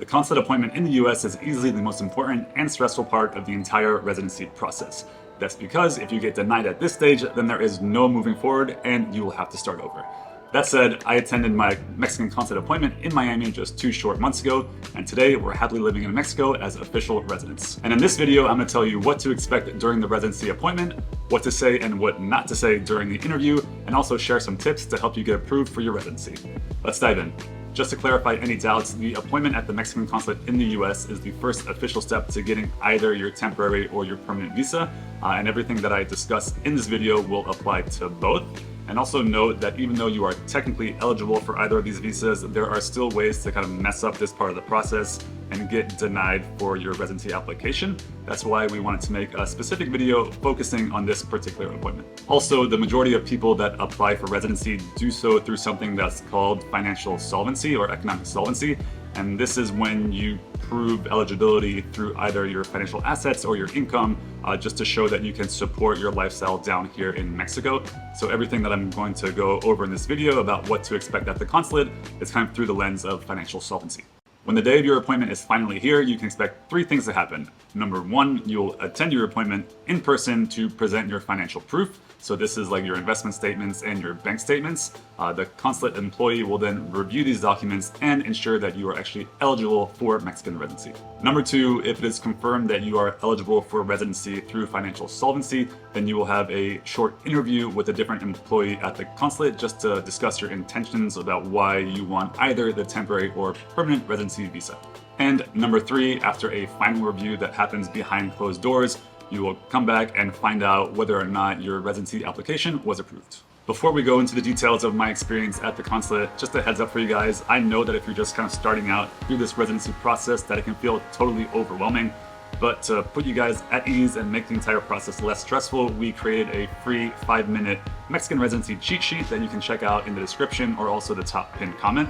The consulate appointment in the US is easily the most important and stressful part of the entire residency process. That's because if you get denied at this stage, then there is no moving forward and you will have to start over. That said, I attended my Mexican consulate appointment in Miami just 2 short months ago, and today we're happily living in Mexico as official residents. And in this video, I'm going to tell you what to expect during the residency appointment, what to say and what not to say during the interview, and also share some tips to help you get approved for your residency. Let's dive in. Just to clarify any doubts, the appointment at the Mexican consulate in the US is the first official step to getting either your temporary or your permanent visa, and everything that I discuss in this video will apply to both. And also note that even though you are technically eligible for either of these visas, there are still ways to kind of mess up this part of the process and get denied for your residency application. That's why we wanted to make a specific video focusing on this particular appointment. Also, the majority of people that apply for residency do so through something that's called financial solvency or economic solvency. And this is when you prove eligibility through either your financial assets or your income, just to show that you can support your lifestyle down here in Mexico. So everything that I'm going to go over in this video about what to expect at the consulate is kind of through the lens of financial solvency. When the day of your appointment is finally here, you can expect 3 things to happen. Number 1, you'll attend your appointment in person to present your financial proof. So this is like your investment statements and your bank statements. The consulate employee will then review these documents and ensure that you are actually eligible for Mexican residency. Number 2, if it is confirmed that you are eligible for residency through financial solvency, then you will have a short interview with a different employee at the consulate just to discuss your intentions about why you want either the temporary or permanent residency visa. And number 3, after a final review that happens behind closed doors, you will come back and find out whether or not your residency application was approved. Before we go into the details of my experience at the consulate, just a heads up for you guys, I know that if you're just kind of starting out through this residency process that it can feel totally overwhelming, but to put you guys at ease and make the entire process less stressful, we created a free 5-minute Mexican residency cheat sheet that you can check out in the description or also the top pinned comment.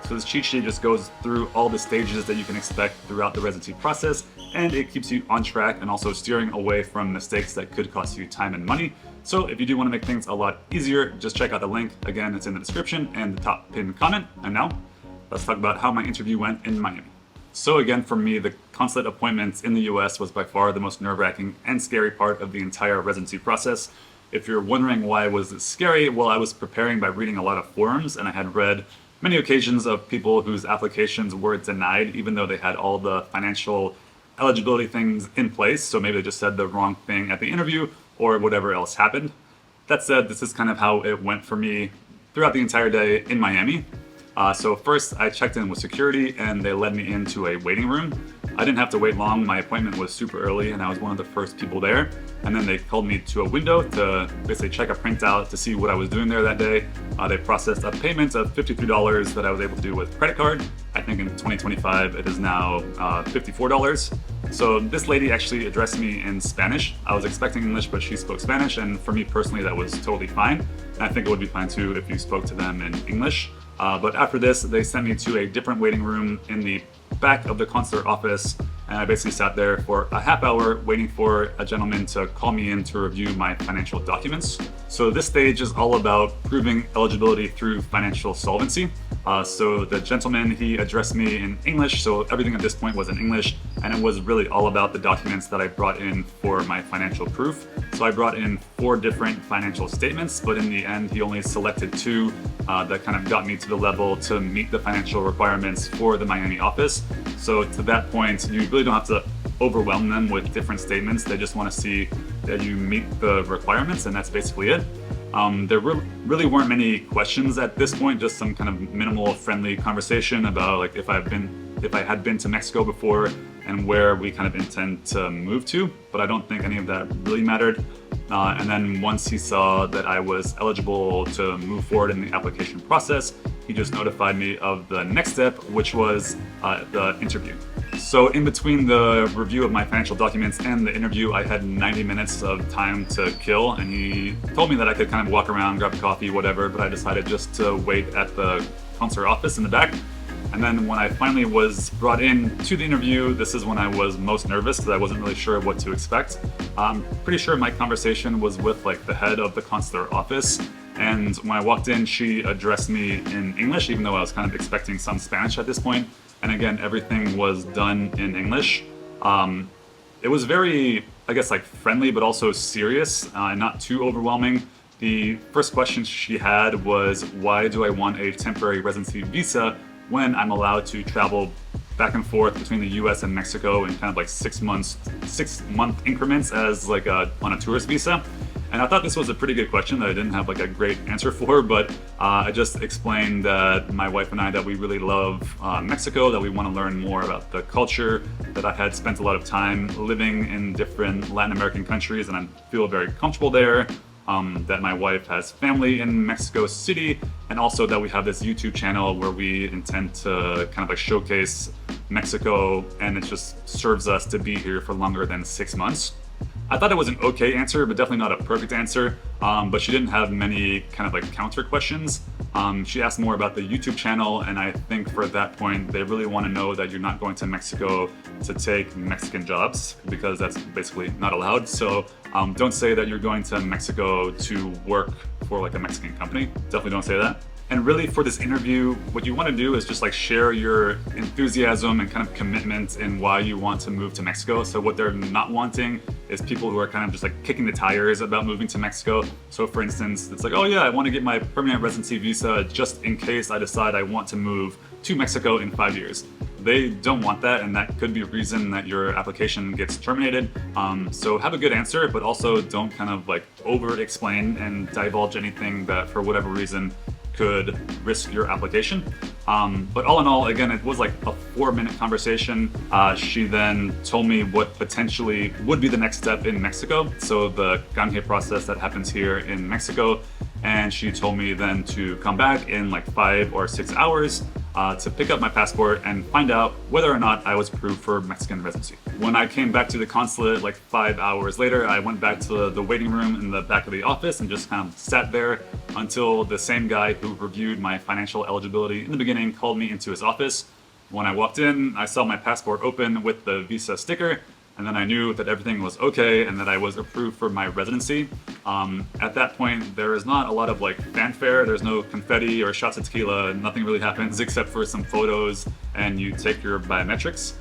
So this cheat sheet just goes through all the stages that you can expect throughout the residency process, and it keeps you on track and also steering away from mistakes that could cost you time and money. So if you do want to make things a lot easier, just check out the link. Again, it's in the description and the top pinned comment. And now, let's talk about how my interview went in Miami. So again, for me, the consulate appointments in the US was by far the most nerve-wracking and scary part of the entire residency process. If you're wondering why was it scary, well, I was preparing by reading a lot of forums, and I had read many occasions of people whose applications were denied even though they had all the financial eligibility things in place. So maybe they just said the wrong thing at the interview or whatever else happened. That said, this is kind of how it went for me throughout the entire day in Miami. So first I checked in with security and they led me into a waiting room. I didn't have to wait long. My appointment was super early and I was one of the first people there. And then they called me to a window to basically check a printout to see what I was doing there that day. They processed a payment of $53 that I was able to do with credit card. I think in 2025 it is now $54. So this lady actually addressed me in Spanish. I was expecting English, but she spoke Spanish, and for me personally that was totally fine. And I think it would be fine too if you spoke to them in English. But after this, they sent me to a different waiting room in the back of the consular office, and I basically sat there for a half hour waiting for a gentleman to call me in to review my financial documents. So this stage is all about proving eligibility through financial solvency. So the gentleman, he addressed me in English, so everything at this point was in English, and it was really all about the documents that I brought in for my financial proof. So I brought in 4 different financial statements, but in the end, he only selected 2 that kind of got me to the level to meet the financial requirements for the Miami office. So to that point, you really don't have to overwhelm them with different statements. They just want to see that you meet the requirements, and that's basically it. There really weren't many questions at this point, just some kind of minimal friendly conversation about like if I had been to Mexico before and where we kind of intend to move to, but I don't think any of that really mattered. And then once he saw that I was eligible to move forward in the application process, he just notified me of the next step, which was the interview. So in between the review of my financial documents and the interview, I had 90 minutes of time to kill, and he told me that I could kind of walk around, grab a coffee, whatever, but I decided just to wait at the consular office in the back. And then when I finally was brought in to the interview, this is when I was most nervous because I wasn't really sure what to expect. I'm pretty sure my conversation was with like the head of the consular office. And when I walked in, she addressed me in English, even though I was kind of expecting some Spanish at this point. and again, everything was done in English. It was very, I guess, like friendly, but also serious, and not too overwhelming. The first question she had was, why do I want a temporary residency visa when I'm allowed to travel back and forth between the US and Mexico in kind of like 6-month increments as like on a tourist visa? And I thought this was a pretty good question that I didn't have like a great answer for, but I just explained that my wife and I, that we really love Mexico, that we want to learn more about the culture, that I had spent a lot of time living in different Latin American countries and I feel very comfortable there, that my wife has family in Mexico City, and also that we have this YouTube channel where we intend to kind of like showcase Mexico, and it just serves us to be here for longer than 6 months. I thought it was an okay answer, but definitely not a perfect answer. But she didn't have many kind of like counter questions. She asked more about the YouTube channel, and I think for that point, they really want to know that you're not going to Mexico to take Mexican jobs, because that's basically not allowed. So don't say that you're going to Mexico to work for like a Mexican company. Definitely don't say that. And really for this interview, what you want to do is just like share your enthusiasm and kind of commitment in why you want to move to Mexico. So what they're not wanting is people who are kind of just like kicking the tires about moving to Mexico. So for instance, it's like, oh yeah, I want to get my permanent residency visa just in case I decide I want to move to Mexico in 5 years. They don't want that, and that could be a reason that your application gets terminated. So have a good answer, but also don't kind of like over explain and divulge anything that for whatever reason could risk your application. But all in all, again, it was like a 4-minute conversation. She then told me what potentially would be the next step in Mexico. So the canje process that happens here in Mexico. And she told me then to come back in like 5 or 6 hours to pick up my passport and find out whether or not I was approved for Mexican residency. When I came back to the consulate like 5 hours later, I went back to the waiting room in the back of the office and just kind of sat there until the same guy who reviewed my financial eligibility in the beginning called me into his office. When I walked in, I saw my passport open with the visa sticker, and then I knew that everything was okay and that I was approved for my residency. At that point, there is not a lot of like fanfare. There's no confetti or shots of tequila. Nothing really happens except for some photos, and you take your biometrics.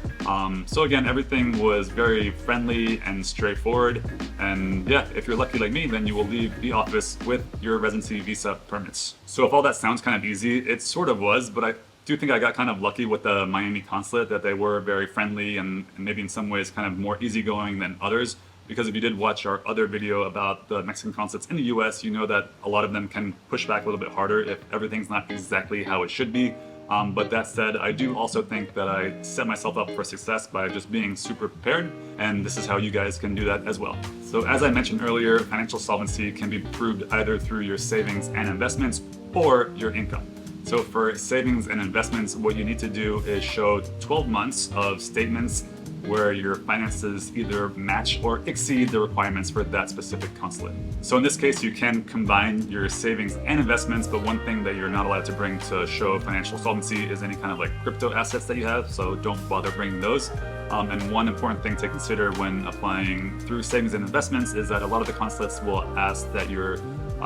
So again, everything was very friendly and straightforward. And yeah, if you're lucky like me, then you will leave the office with your residency visa permits. So if all that sounds kind of easy, it sort of was, but I do think I got kind of lucky with the Miami consulate, that they were very friendly and maybe in some ways kind of more easygoing than others. Because if you did watch our other video about the Mexican consulates in the US, you know that a lot of them can push back a little bit harder if everything's not exactly how it should be. But that said, I do also think that I set myself up for success by just being super prepared, and this is how you guys can do that as well. So as I mentioned earlier, financial solvency can be proved either through your savings and investments or your income. So for savings and investments, what you need to do is show 12 months of statements where your finances either match or exceed the requirements for that specific consulate. So in this case, you can combine your savings and investments, but one thing that you're not allowed to bring to show financial solvency is any kind of like crypto assets that you have, so don't bother bringing those. And one important thing to consider when applying through savings and investments is that a lot of the consulates will ask that your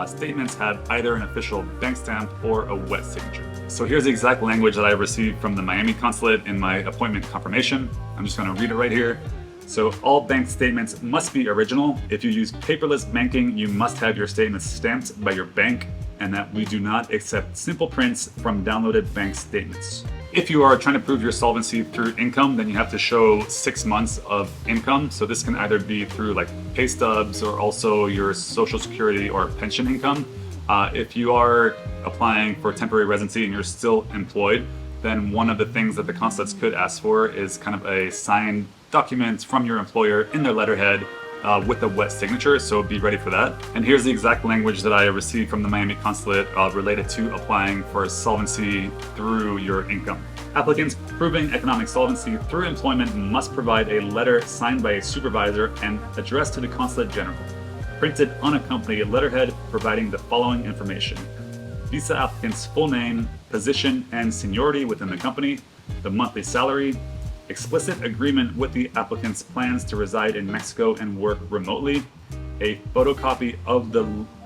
statements have either an official bank stamp or a wet signature. So here's the exact language that I received from the Miami consulate in my appointment confirmation. I'm just going to read it right here. So all bank statements must be original. If you use paperless banking, you must have your statements stamped by your bank, and that we do not accept simple prints from downloaded bank statements. If you are trying to prove your solvency through income, then you have to show 6 months of income. So this can either be through like pay stubs or also your social security or pension income. If you are applying for temporary residency and you're still employed, then one of the things that the consulates could ask for is kind of a signed document from your employer in their letterhead with a wet signature, so be ready for that. And here's the exact language that I received from the Miami consulate related to applying for solvency through your income. Applicants proving economic solvency through employment must provide a letter signed by a supervisor and addressed to the Consulate General, printed unaccompanied letterhead providing the following information: visa applicant's full name, position and seniority within the company, the monthly salary, explicit agreement with the applicant's plans to reside in Mexico and work remotely. A photocopy of the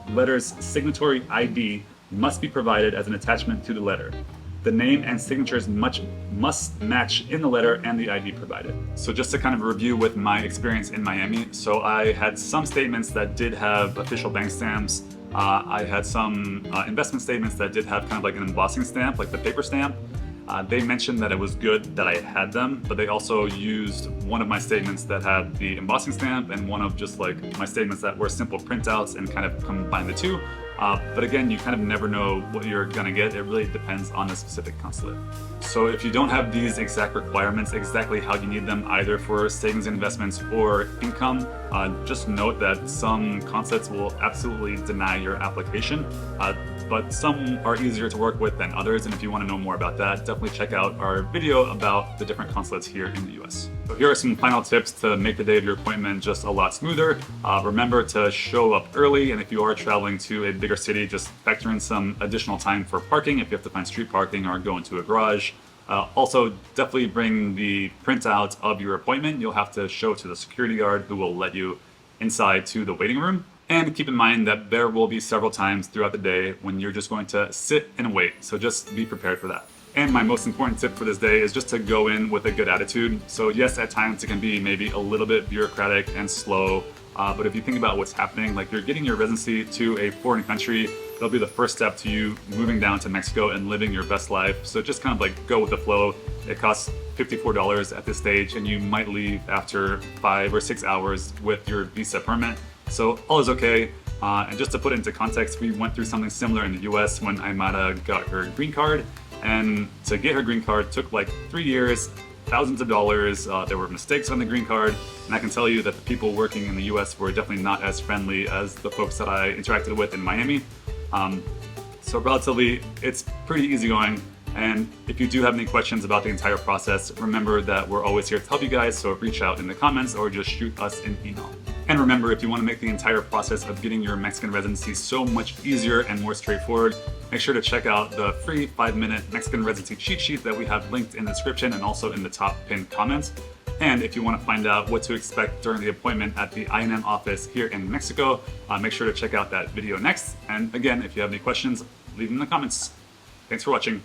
letter's signatory ID must be provided as an attachment to the letter. The name and signatures must match in the letter and the ID provided. So just to kind of review with my experience in Miami, so I had some statements that did have official bank stamps. I had some investment statements that did have kind of like an embossing stamp, like the paper stamp. They mentioned that it was good that I had them, but they also used one of my statements that had the embossing stamp and one of just like my statements that were simple printouts and kind of combined the two. But again, you kind of never know what you're gonna get. It really depends on the specific consulate. So if you don't have these exact requirements, exactly how you need them, either for savings and investments or income, just note that some consulates will absolutely deny your application, but some are easier to work with than others. And if you want to know more about that, definitely check out our video about the different consulates here in the US. So here are some final tips to make the day of your appointment just a lot smoother. Remember to show up early, and if you are traveling to a bigger city, just factor in some additional time for parking if you have to find street parking or go into a garage. Also, definitely bring the printout of your appointment. You'll have to show to the security guard who will let you inside to the waiting room. And keep in mind that there will be several times throughout the day when you're just going to sit and wait. So just be prepared for that. And my most important tip for this day is just to go in with a good attitude. So yes, at times it can be maybe a little bit bureaucratic and slow. But if you think about what's happening, like you're getting your residency to a foreign country, that'll be the first step to you moving down to Mexico and living your best life. So just kind of like go with the flow. It costs $54 at this stage, and you might leave after 5 or 6 hours with your visa permit. So all is okay. And just to put it into context, we went through something similar in the US when Aimara got her green card. And to get her green card took like 3 years, thousands of dollars. There were mistakes on the green card. And I can tell you that the people working in the US were definitely not as friendly as the folks that I interacted with in Miami. So relatively, it's pretty easygoing. And if you do have any questions about the entire process, remember that we're always here to help you guys. So reach out in the comments or just shoot us an email. And remember, if you want to make the entire process of getting your Mexican residency so much easier and more straightforward, make sure to check out the free 5-minute Mexican residency cheat sheet that we have linked in the description and also in the top pinned comments. And if you want to find out what to expect during the appointment at the INM office here in Mexico, make sure to check out that video next. And again, if you have any questions, leave them in the comments. Thanks for watching.